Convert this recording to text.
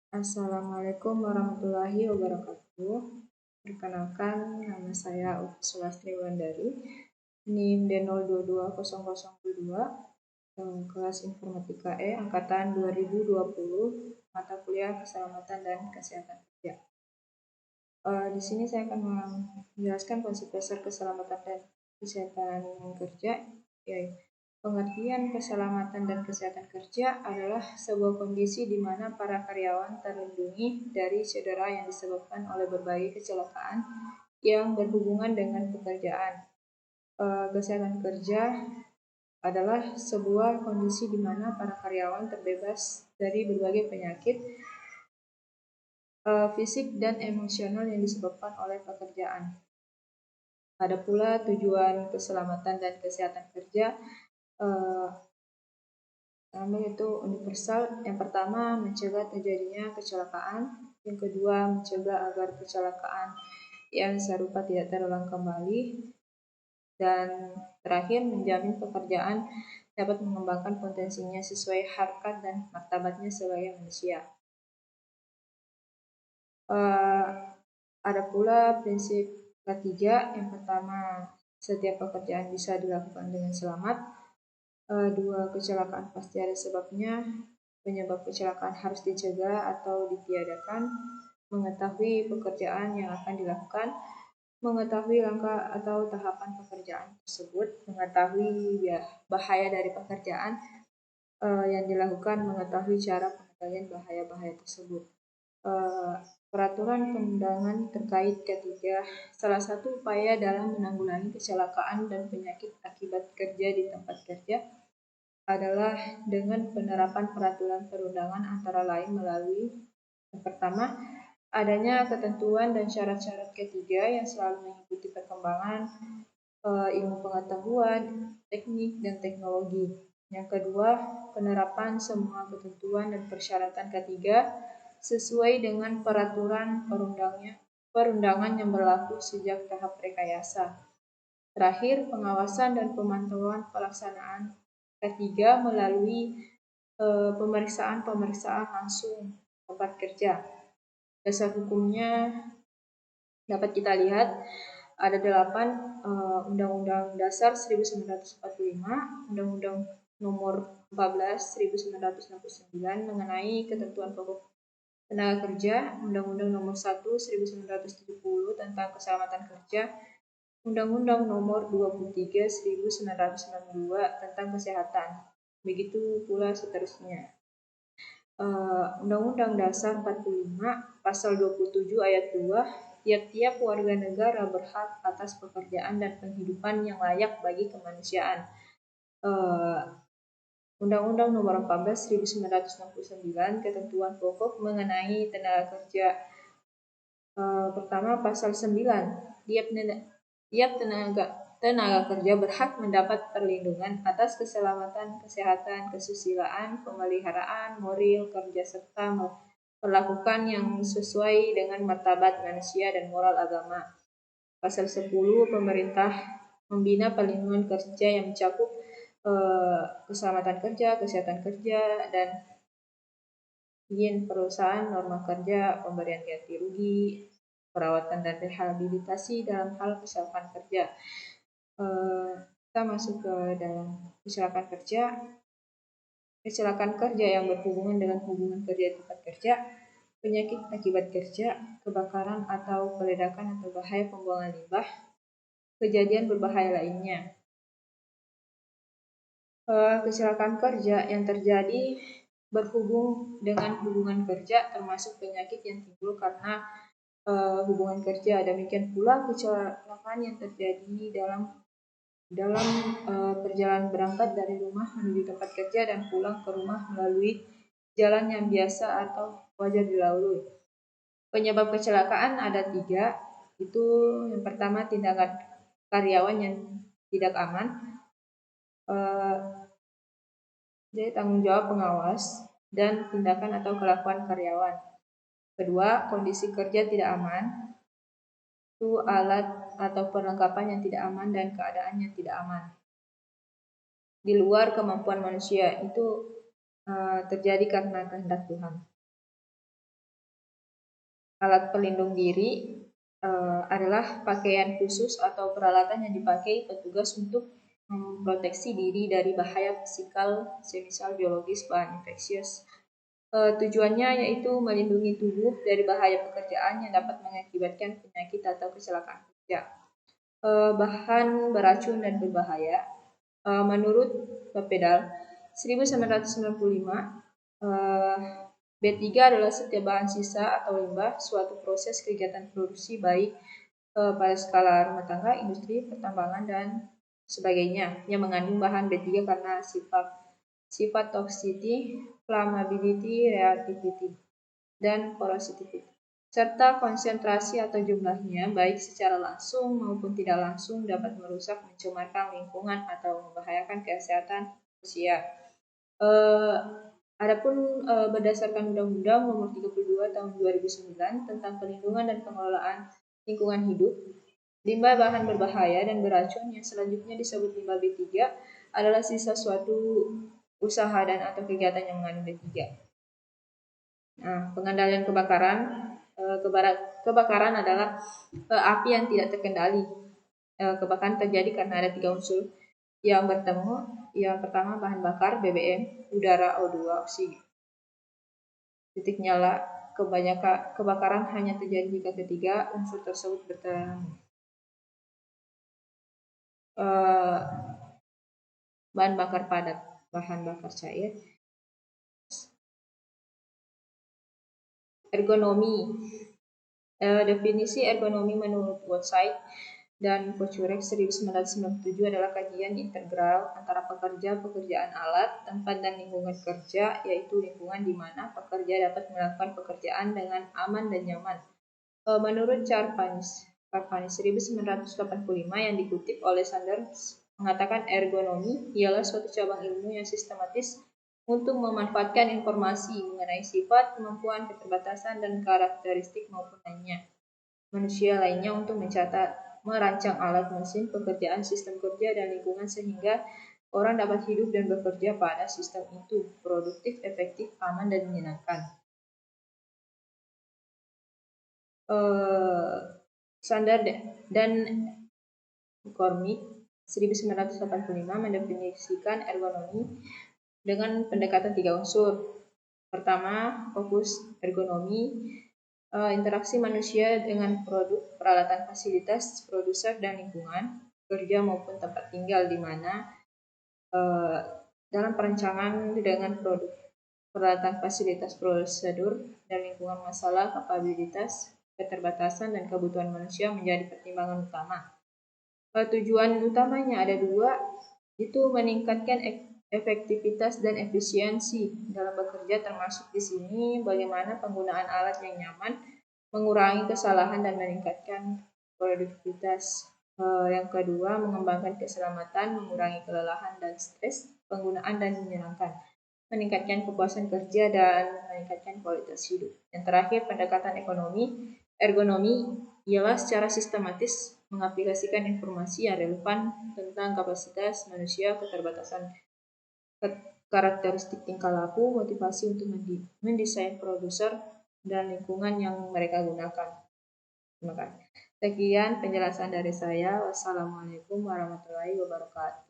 Assalamualaikum warahmatullahi wabarakatuh. Perkenalkan, nama saya Ufi Sulastri Wulandari, NIM D022002, kelas Informatika E, Angkatan 2020, mata kuliah Keselamatan dan Kesehatan Kerja. Di sini saya akan menjelaskan konsep dasar keselamatan dan kesehatan kerja, yaitu pengertian keselamatan dan kesehatan kerja adalah sebuah kondisi di mana para karyawan terlindungi dari cedera yang disebabkan oleh berbagai kecelakaan yang berhubungan dengan pekerjaan. Kesehatan kerja adalah sebuah kondisi di mana para karyawan terbebas dari berbagai penyakit fisik dan emosional yang disebabkan oleh pekerjaan. Ada pula tujuan keselamatan dan kesehatan kerja yaitu universal. Yang pertama, mencegah terjadinya kecelakaan. Yang kedua, mencegah agar kecelakaan yang serupa tidak terulang kembali. Dan terakhir, menjamin pekerjaan dapat mengembangkan potensinya sesuai harkat dan martabatnya sebagai manusia. Ada pula prinsip ketiga. Yang pertama, setiap pekerjaan bisa dilakukan dengan selamat. 2. Kecelakaan pasti ada sebabnya. Penyebab kecelakaan harus dicegah atau ditiadakan. Mengetahui pekerjaan yang akan dilakukan. Mengetahui langkah atau tahapan pekerjaan tersebut. Mengetahui bahaya dari pekerjaan yang dilakukan. Mengetahui cara pengendalian bahaya-bahaya tersebut. Peraturan perundangan terkait ketiga. Salah satu upaya dalam menanggulangi kecelakaan dan penyakit akibat kerja di tempat kerja adalah dengan penerapan peraturan perundangan, antara lain melalui yang pertama, adanya ketentuan dan syarat-syarat ketiga yang selalu mengikuti perkembangan ilmu pengetahuan, teknik, dan teknologi. Yang kedua, penerapan semua ketentuan dan persyaratan ketiga sesuai dengan peraturan perundangan yang berlaku sejak tahap rekayasa. Terakhir, pengawasan dan pemantauan pelaksanaan ketiga melalui pemeriksaan langsung tempat kerja. Dasar hukumnya dapat kita lihat ada 8, Undang-Undang Dasar 1945, Undang-Undang Nomor 14 1969 mengenai ketentuan pokok tenaga kerja, Undang-Undang Nomor 1 1970 tentang keselamatan kerja, Undang-Undang Nomor 23 1992 tentang kesehatan. Begitu pula seterusnya. Undang-Undang Dasar 45 Pasal 27 Ayat 2, tiap-tiap warga negara berhak atas pekerjaan dan penghidupan yang layak bagi kemanusiaan. Undang-Undang Nomor 14 1969 ketentuan pokok mengenai tenaga kerja. Pertama, Pasal 9, tiap tenaga kerja berhak mendapat perlindungan atas keselamatan, kesehatan, kesusilaan, pemeliharaan, moral kerja serta perlakuan yang sesuai dengan martabat manusia dan moral agama. Pasal 10, pemerintah membina perlindungan kerja yang mencakup keselamatan kerja, kesehatan kerja, dan izin perusahaan, norma kerja, pemberian ganti rugi, perawatan dan rehabilitasi dalam hal kecelakaan kerja. Kita masuk ke dalam kecelakaan kerja. Kecelakaan kerja yang berhubungan dengan hubungan kerja di tempat kerja, penyakit akibat kerja, kebakaran atau peledakan atau bahaya pembuangan limbah, kejadian berbahaya lainnya. Kecelakaan kerja yang terjadi berhubung dengan hubungan kerja termasuk penyakit yang timbul karena hubungan kerja. Demikian pula kecelakaan yang terjadi dalam perjalanan berangkat dari rumah menuju tempat kerja dan pulang ke rumah melalui jalan yang biasa atau wajar dilalui. Penyebab kecelakaan ada 3, itu yang pertama tindakan karyawan yang tidak aman, jadi tanggung jawab pengawas dan tindakan atau kelakuan karyawan. Kedua, kondisi kerja tidak aman, itu alat atau perlengkapan yang tidak aman dan keadaan yang tidak aman di luar kemampuan manusia, itu terjadi karena kehendak Tuhan. Alat pelindung diri adalah pakaian khusus atau peralatan yang dipakai petugas untuk memproteksi diri dari bahaya fisikal, semisal biologis, bahan infeksius. Tujuannya yaitu melindungi tubuh dari bahaya pekerjaan yang dapat mengakibatkan penyakit atau kecelakaan kerja. Bahan beracun dan berbahaya. Menurut Bapedal 1995, B3 adalah setiap bahan sisa atau limbah suatu proses kegiatan produksi baik pada skala rumah tangga, industri, pertambangan, dan sebagainya yang mengandung bahan B3 karena sifat toxicity, flammability, reactivity, dan corrosivity, serta konsentrasi atau jumlahnya baik secara langsung maupun tidak langsung dapat merusak, mencemarkan lingkungan atau membahayakan kesehatan manusia. Adapun berdasarkan Undang-Undang Nomor 32 Tahun 2009 tentang Perlindungan dan Pengelolaan Lingkungan Hidup, limbah bahan berbahaya dan beracun yang selanjutnya disebut limbah B3 adalah sisa suatu usaha dan atau kegiatan yang mengandung B3. Nah, pengendalian kebakaran, kebakaran adalah api yang tidak terkendali. Kebakaran terjadi karena ada 3 unsur yang bertemu. Yang pertama bahan bakar BBM, udara, O2, oksigen. Titik nyala. Kebanyakan kebakaran hanya terjadi jika ketiga unsur tersebut bertemu. Bahan bakar padat, bahan bakar cair. Ergonomi. Definisi ergonomi menurut Woodside dan Kochurek 1997 adalah kajian integral antara pekerjaan alat, tempat, dan lingkungan kerja, yaitu lingkungan di mana pekerja dapat melakukan pekerjaan dengan aman dan nyaman. Menurut Charpanis 1985 yang dikutip oleh Sanders mengatakan ergonomi ialah suatu cabang ilmu yang sistematis untuk memanfaatkan informasi mengenai sifat, kemampuan, keterbatasan, dan karakteristik maupun manusia lainnya untuk merancang alat mesin, pekerjaan, sistem kerja, dan lingkungan sehingga orang dapat hidup dan bekerja pada sistem itu produktif, efektif, aman, dan menyenangkan. Sanders dan McCormick 1985 mendefinisikan ergonomi dengan pendekatan 3 unsur. Pertama, fokus ergonomi, interaksi manusia dengan produk, peralatan, fasilitas, produser, dan lingkungan kerja maupun tempat tinggal di mana dalam perencanaan dengan produk, peralatan, fasilitas, prosedur, dan lingkungan masalah, kapabilitas, keterbatasan, dan kebutuhan manusia menjadi pertimbangan utama. Tujuan utamanya ada 2, itu meningkatkan efektivitas dan efisiensi dalam bekerja, termasuk di sini bagaimana penggunaan alat yang nyaman, mengurangi kesalahan, dan meningkatkan produktivitas. Yang kedua, mengembangkan keselamatan, mengurangi kelelahan dan stres, penggunaan dan menyenangkan, meningkatkan kepuasan kerja, dan meningkatkan kualitas hidup. Yang terakhir, pendekatan ekonomi. Ergonomi ialah secara sistematis mengaplikasikan informasi yang relevan tentang kapasitas manusia, keterbatasan, karakteristik tingkah laku, motivasi untuk mendesain produser, dan lingkungan yang mereka gunakan. Terima kasih. Sekian penjelasan dari saya. Wassalamualaikum warahmatullahi wabarakatuh.